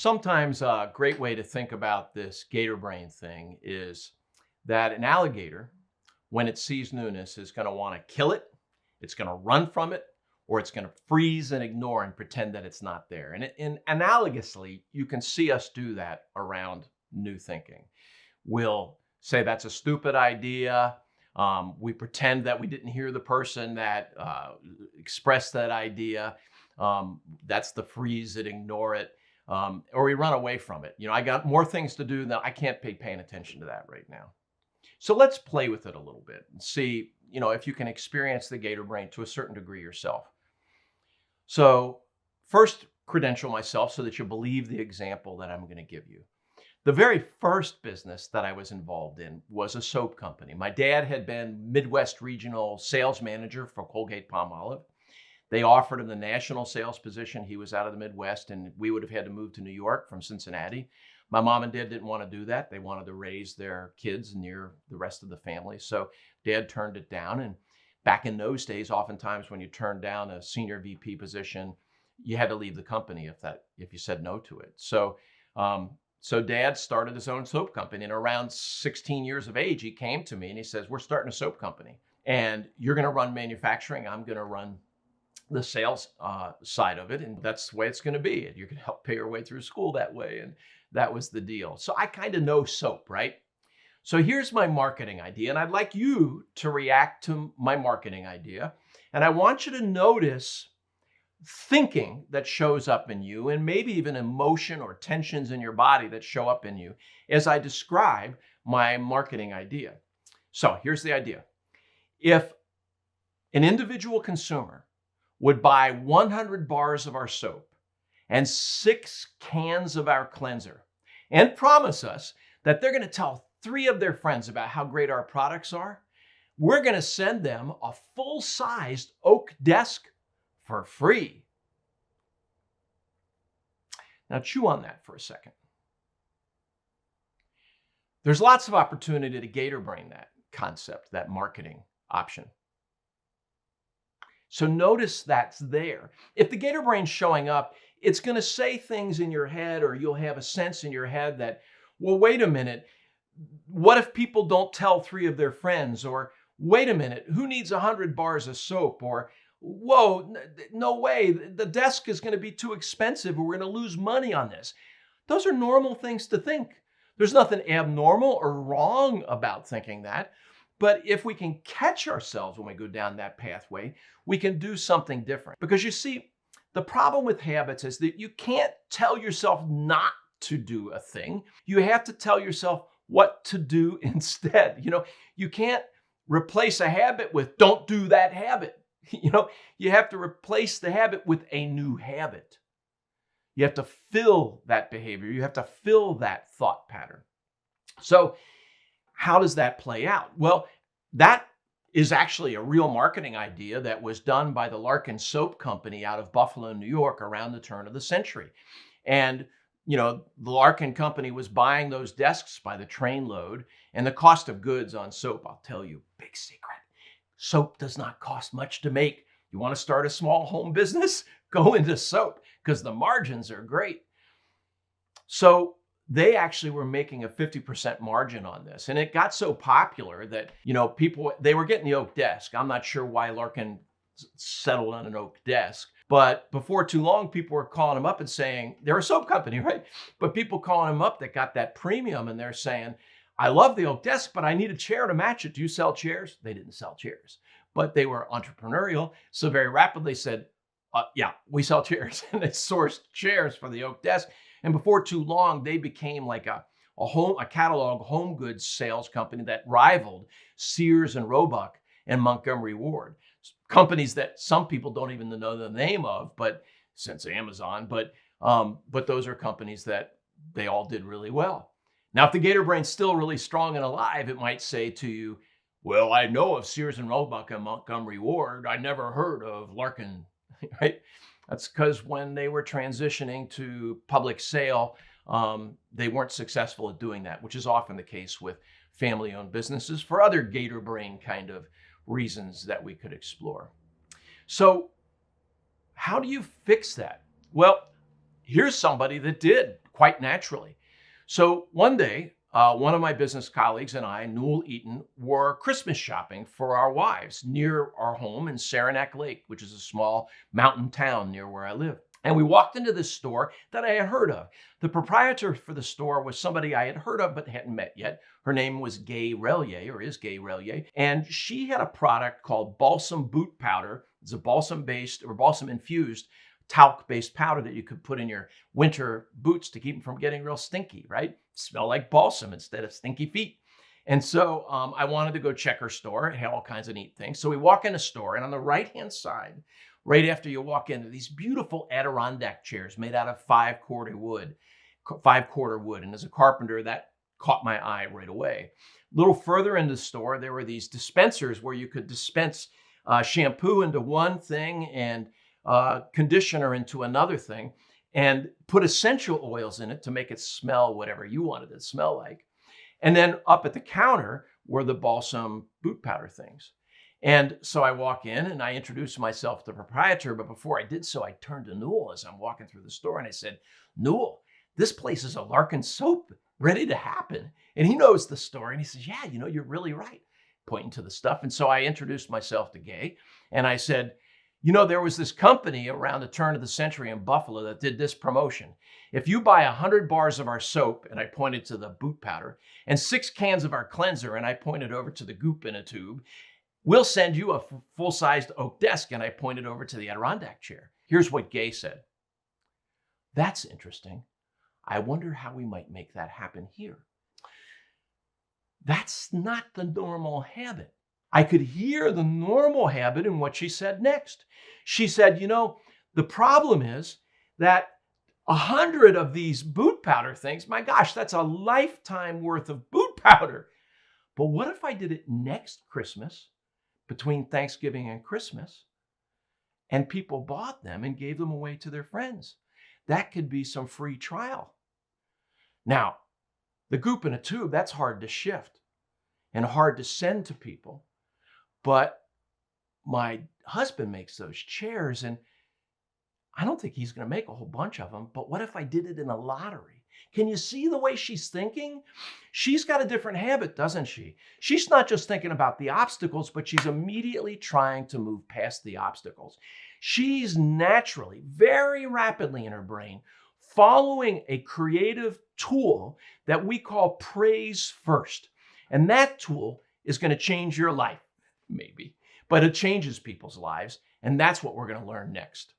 Sometimes a great way to think about this gator brain thing is that an alligator, when it sees newness, is going to want to kill it, it's going to run from it, or it's going to freeze and ignore and pretend that it's not there. And analogously, you can see us do that around new thinking. We'll say that's a stupid idea. We pretend that we didn't hear the person that expressed that idea. That's the freeze and ignore it. Or we run away from it. I got more things to do than I can't be paying attention to that right now. So let's play with it a little bit and see, if you can experience the gator brain to a certain degree yourself. So first, credential myself so that you believe the example that I'm going to give you. The very first business that I was involved in was a soap company. My dad had been Midwest regional sales manager for Colgate-Palmolive. They offered him the national sales position. He was out of the Midwest, and we would have had to move to New York from Cincinnati. My mom and dad didn't want to do that. They wanted to raise their kids near the rest of the family. So dad turned it down. And back in those days, oftentimes when you turned down a senior VP position, you had to leave the company if you said no to it. So dad started his own soap company. And around 16 years of age, he came to me and he says, "We're starting a soap company. And you're going to run manufacturing. I'm going to run the sales side of it. And that's the way it's going to be. And you can help pay your way through school that way." And that was the deal. So I kind of know soap, right? So here's my marketing idea. And I'd like you to react to my marketing idea. And I want you to notice thinking that shows up in you, and maybe even emotion or tensions in your body that show up in you as I describe my marketing idea. So here's the idea. If an individual consumer would buy 100 bars of our soap and 6 cans of our cleanser and promise us that they're going to tell 3 of their friends about how great our products are, we're going to send them a full-sized oak desk for free. Now chew on that for a second. There's lots of opportunity to gator brain that concept, that marketing option. So notice that's there. If the gator brain's showing up, it's going to say things in your head, or you'll have a sense in your head that, well, wait a minute, what if people don't tell 3 of their friends? Or wait a minute, who needs 100 bars of soap? Or whoa, no way, the desk is going to be too expensive, or we're going to lose money on this. Those are normal things to think. There's nothing abnormal or wrong about thinking that. But if we can catch ourselves when we go down that pathway, we can do something different. Because you see, the problem with habits is that you can't tell yourself not to do a thing. You have to tell yourself what to do instead. You can't replace a habit with "don't do that habit." You have to replace the habit with a new habit. You have to fill that behavior. You have to fill that thought pattern. So how does that play out? Well, that is actually a real marketing idea that was done by the Larkin Soap Company out of Buffalo, New York, around the turn of the century. And, the Larkin Company was buying those desks by the trainload, and the cost of goods on soap, I'll tell you, big secret. Soap does not cost much to make. You want to start a small home business? Go into soap, because the margins are great. So they actually were making a 50% margin on this. And it got so popular that, people, they were getting the oak desk. I'm not sure why Larkin settled on an oak desk, but before too long, people were calling them up and saying, they're a soap company, right? But people calling them up that got that premium, and they're saying, "I love the oak desk, but I need a chair to match it. Do you sell chairs?" They didn't sell chairs, but they were entrepreneurial. So very rapidly said, "Yeah, we sell chairs." And they sourced chairs for the oak desk. And before too long, they became like a catalog home goods sales company that rivaled Sears and Roebuck and Montgomery Ward. Companies that some people don't even know the name of, but since Amazon, but those are companies that they all did really well. Now, if the gator brain's still really strong and alive, it might say to you, "Well, I know of Sears and Roebuck and Montgomery Ward. I never heard of Larkin," right? That's because when they were transitioning to public sale, they weren't successful at doing that, which is often the case with family-owned businesses for other gator brain kind of reasons that we could explore. So how do you fix that? Well, here's somebody that did quite naturally. So one day, one of my business colleagues and I, Newell Eaton, were Christmas shopping for our wives near our home in Saranac Lake, which is a small mountain town near where I live. And we walked into this store that I had heard of. The proprietor for the store was somebody I had heard of but hadn't met yet. Her name was Gay Relier, or is Gay Relier, and she had a product called Balsam Boot Powder. It's a balsam-based or balsam-infused talc-based powder that you could put in your winter boots to keep them from getting real stinky, right? Smell like balsam instead of stinky feet. And so I wanted to go check her store. It had all kinds of neat things. So we walk in the store, and on the right-hand side, right after you walk in, these beautiful Adirondack chairs made out of 5-quarter wood. And as a carpenter, that caught my eye right away. A little further into the store, there were these dispensers where you could dispense shampoo into one thing and conditioner into another thing, and put essential oils in it to make it smell whatever you wanted it to smell like. And then up at the counter were the balsam boot powder things. And so I walk in and I introduce myself to the proprietor, but before I did so, I turned to Newell as I'm walking through the store and I said, "Newell, this place is a Larkin soap ready to happen." And he knows the story and he says, "Yeah, you're really right," pointing to the stuff. And so I introduced myself to Gay and I said, there was this company around the turn of the century in Buffalo that did this promotion. If you buy 100 bars of our soap, and I pointed to the boot powder, and 6 cans of our cleanser, and I pointed over to the goop in a tube, we'll send you a full-sized oak desk, and I pointed over to the Adirondack chair. Here's what Gay said. "That's interesting. I wonder how we might make that happen here." That's not the normal habit. I could hear the normal habit in what she said next. She said, the problem is that 100 of these boot powder things, my gosh, that's a lifetime worth of boot powder. But what if I did it next Christmas, between Thanksgiving and Christmas, and people bought them and gave them away to their friends? That could be some free trial. Now, the goop in a tube, that's hard to shift and hard to send to people. But my husband makes those chairs, and I don't think he's going to make a whole bunch of them. But what if I did it in a lottery? Can you see the way she's thinking? She's got a different habit, doesn't she? She's not just thinking about the obstacles, but she's immediately trying to move past the obstacles. She's naturally, very rapidly in her brain, following a creative tool that we call praise first. And that tool is going to change your life. Maybe, but it changes people's lives. And that's what we're going to learn next.